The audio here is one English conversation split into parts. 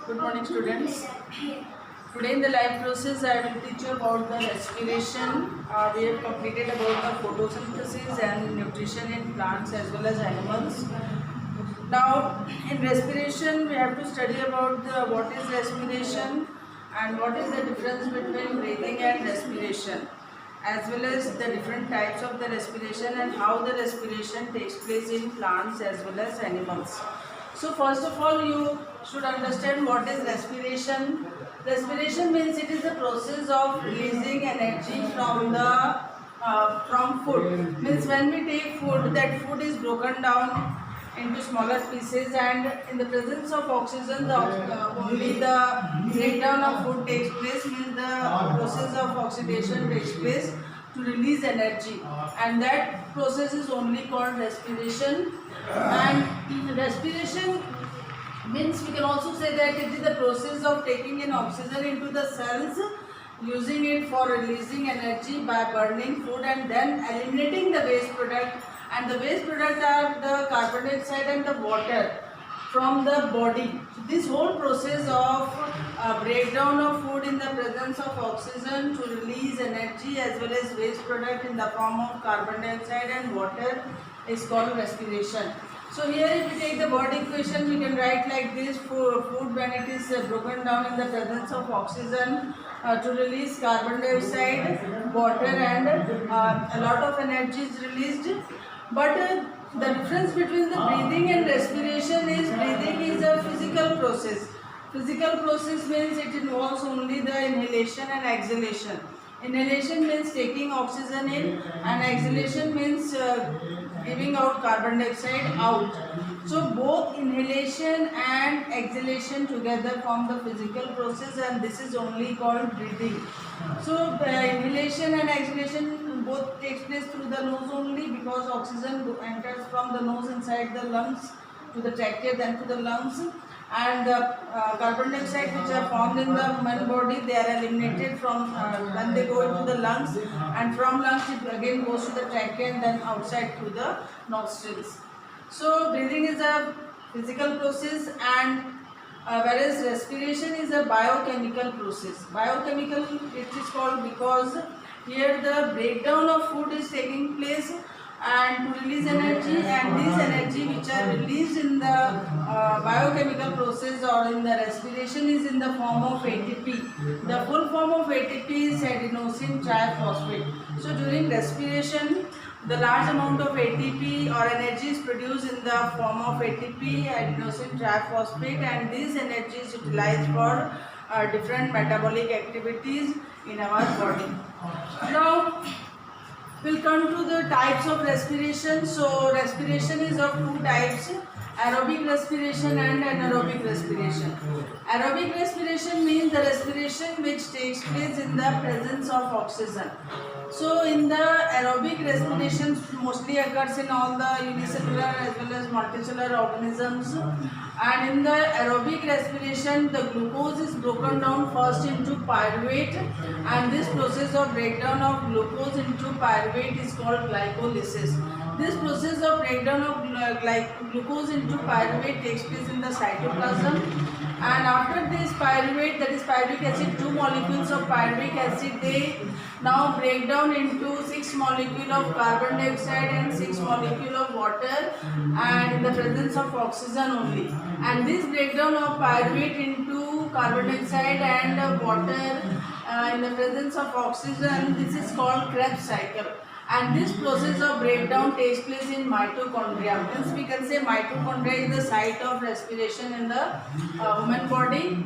Good morning, students. Today in the live process, I will teach you about the respiration. We have completed about the photosynthesis and nutrition in plants as well as animals. Now, in respiration, we have to study about what is respiration and what is the difference between breathing and respiration, as well as the different types of the respiration and how the respiration takes place in plants as well as animals. So first of all, you should understand what is respiration. Respiration means it is the process of releasing energy from food. Means when we take food, that food is broken down into smaller pieces, and in the presence of oxygen, only the breakdown of food takes place. Means the process of oxidation takes place to release energy, and that process is only called respiration. And respiration means we can also say that it is the process of taking in oxygen into the cells, using it for releasing energy by burning food, and then eliminating the waste product. And the waste product are the carbon dioxide and the water from the body. So this whole process of breakdown of food in the presence of oxygen to release energy as well as waste product in the form of carbon dioxide and water is called respiration. So here if we take the word equation, we can write like this: food when it is broken down in the presence of oxygen to release carbon dioxide, water, and a lot of energy is released. But the difference between the breathing and respiration is breathing is a physical process. Physical process means it involves only the inhalation and exhalation. Inhalation means taking oxygen in, and exhalation means giving out carbon dioxide out. So both inhalation and exhalation together form the physical process, and this is only called breathing. So inhalation and exhalation both takes place through the nose only, because oxygen enters from the nose inside the lungs to the trachea, then to the lungs, and the carbon dioxide which are formed in the human body, they are eliminated from when they go into the lungs, and from lungs it again goes to the trachea and then outside through the nostrils. So breathing is a physical process, and whereas respiration is a biochemical process. Biochemical it is called because here the breakdown of food is taking place and to release energy, and this energy which are released in the biochemical process or in the respiration is in the form of ATP. The full form of ATP is adenosine triphosphate. So during respiration, the large amount of ATP or energy is produced in the form of ATP, adenosine triphosphate, and this energy is utilized for different metabolic activities in our body. Now we'll come to the types of respiration. So respiration is of two types: aerobic respiration and anaerobic respiration. Aerobic respiration means the respiration which takes place in the presence of oxygen. So in the aerobic respiration mostly occurs in all the unicellular as well as multicellular organisms, and in the aerobic respiration the glucose is broken down first into pyruvate, and this process of breakdown of glucose into pyruvate is called glycolysis. This process of breakdown of glucose into pyruvate takes place in the cytoplasm, and after this pyruvate, that is pyruvic acid, 2 molecules of pyruvic acid, they now break down into 6 molecules of carbon dioxide and 6 molecules of water, and in the presence of oxygen only. And this breakdown of pyruvate into carbon dioxide and water in the presence of oxygen, this is called Krebs cycle. And this process of breakdown takes place in mitochondria. Hence we can say mitochondria is the site of respiration in the human body.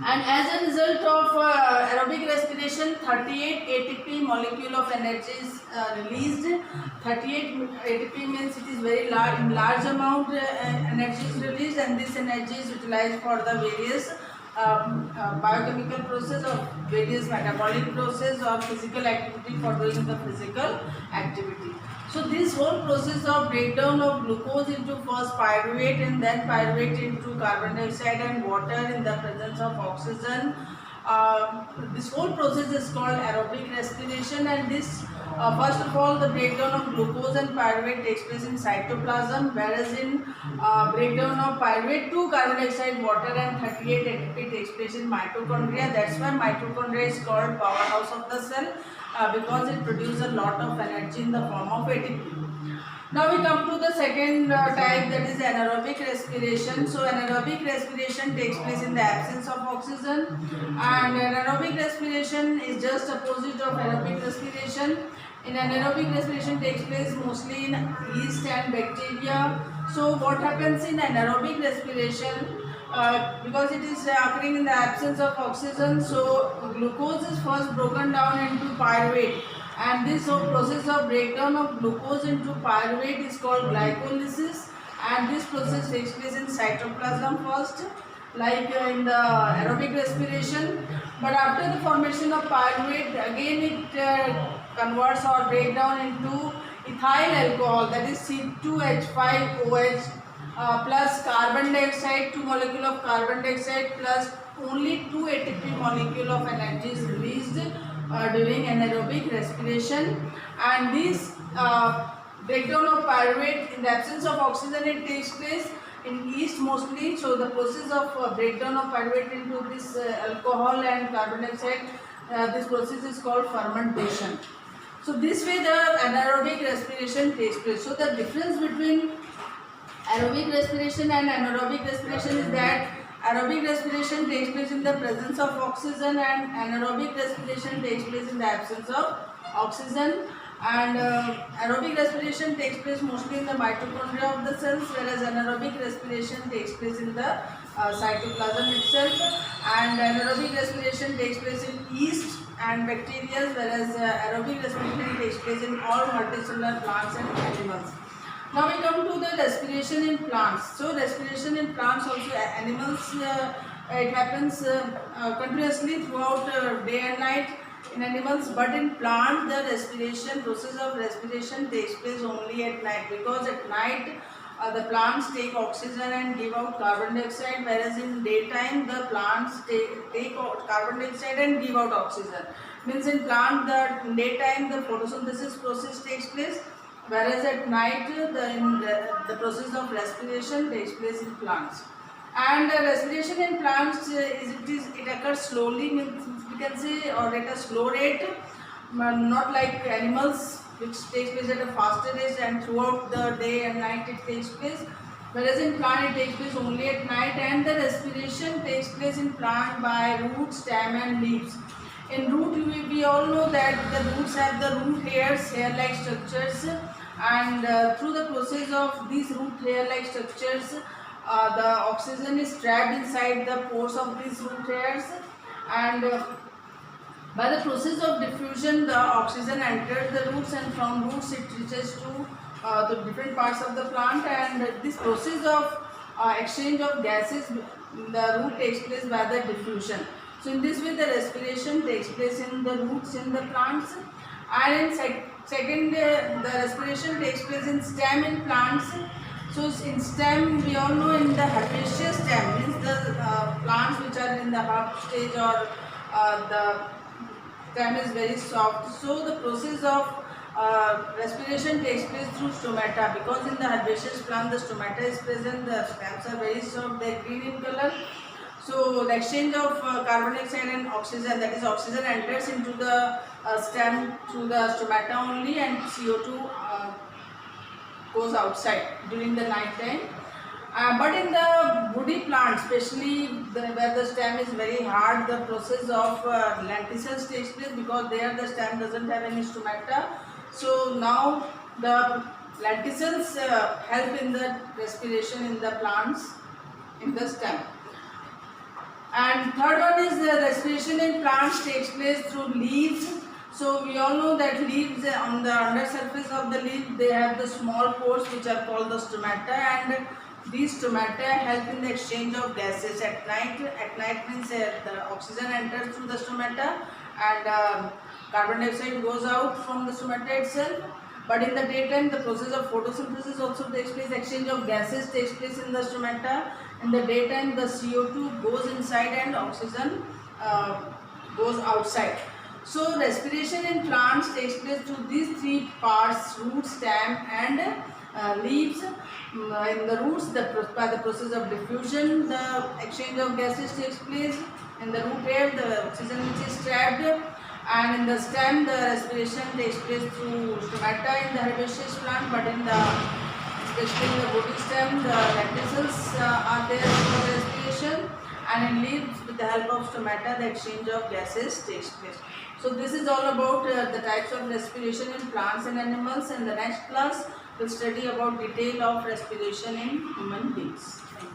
And as a result of aerobic respiration, 38 ATP molecule of energy is released. 38 ATP means it is very large amount energy is released, and this energy is utilized for the various biochemical process or various metabolic process or physical activity for doing the physical activity. So this whole process of breakdown of glucose into first pyruvate and then pyruvate into carbon dioxide and water in the presence of oxygen This whole process is called aerobic respiration, and this first of all, the breakdown of glucose and pyruvate takes place in cytoplasm, whereas in breakdown of pyruvate to carbon dioxide, water and 38 ATP takes place in mitochondria. That's why mitochondria is called powerhouse of the cell, because it produces a lot of energy in the form of ATP. Now we come to the second type, that is anaerobic respiration. So anaerobic respiration takes place in the absence of oxygen, and anaerobic respiration is just opposite of aerobic respiration. In anaerobic respiration takes place mostly in yeast and bacteria. So what happens in anaerobic respiration, because it is occurring in the absence of oxygen, so glucose is first broken down into pyruvate, and this whole process of breakdown of glucose into pyruvate is called glycolysis, and this process takes place in cytoplasm first, like in the aerobic respiration. But after the formation of pyruvate, again it converts or break down into ethyl alcohol, that is C2H5OH plus carbon dioxide, 2 molecule of carbon dioxide plus only 2 ATP molecule of energy is released during anaerobic respiration. And this breakdown of pyruvate in the absence of oxygen, it takes place in yeast mostly. So the process of breakdown of pyruvate into this alcohol and carbon dioxide, this process is called fermentation. So this way the anaerobic respiration takes place. So the difference between aerobic respiration and anaerobic respiration is that aerobic respiration takes place in the presence of oxygen, and anaerobic respiration takes place in the absence of oxygen. And aerobic respiration takes place mostly in the mitochondria of the cells, whereas anaerobic respiration takes place in the cytoplasm itself. And anaerobic respiration takes place in yeast and bacteria, whereas aerobic respiration takes place in all multicellular plants and animals. Now we come to the respiration in plants. So respiration in plants, also animals, it happens continuously throughout day and night in animals, but in plant the respiration, process of respiration takes place only at night, because at night the plants take oxygen and give out carbon dioxide, whereas in daytime the plants take out carbon dioxide and give out oxygen. Means in plant, in daytime the photosynthesis process takes place, whereas at night the process of respiration takes place in plants. And respiration in plants, it occurs slowly, means we can say, or at a slow rate, not like animals, which takes place at a faster rate and throughout the day and night it takes place. Whereas in plant it takes place only at night, and the respiration takes place in plant by root, stem and leaves. In root, we all know that the roots have the root hairs, hair-like structures, and through the process of these root hair-like structures, the oxygen is trapped inside the pores of these root hairs, and by the process of diffusion the oxygen enters the roots, and from roots it reaches to the different parts of the plant, and this process of exchange of gases in the root takes place by the diffusion. So in this way the respiration takes place in the roots in the plants. And in second, the respiration takes place in stem in plants. So in stem, we all know, in the herbaceous stem, means the plants which are in the herb stage, or the stem is very soft. So the process of respiration takes place through stomata, because in the herbaceous plant the stomata is present, the stems are very soft, they are green in color. So the exchange of carbon dioxide and oxygen, that is oxygen, enters into the stem through the stomata only, and CO2 goes outside during the night time. But in the woody plant, especially where the stem is very hard, the process of lenticels takes place, because there the stem doesn't have any stomata. So now the lenticels help in the respiration in the plants in the stem. And third one is the respiration in plants takes place through leaves. So we all know that leaves, on the under surface of the leaf, they have the small pores which are called the stomata, and these stomata help in the exchange of gases at night. At night means the oxygen enters through the stomata, and carbon dioxide goes out from the stomata itself. But in the daytime the process of photosynthesis also takes place, exchange of gases takes place in the stomata. In the daytime the CO2 goes inside and oxygen goes outside. So respiration in plants takes place through these three parts: root, stem and leaves. In the roots, by the process of diffusion, the exchange of gases takes place. In the root air, the oxygen which is trapped, and in the stem, the respiration takes place through stomata in the herbaceous plant. But in the, especially in the woody stem, the lenticels are there for respiration, and in leaves, with the help of stomata, the exchange of gases takes place. So this is all about the types of respiration in plants and animals. In the next class, we'll study about detail of respiration in human beings. Thank you.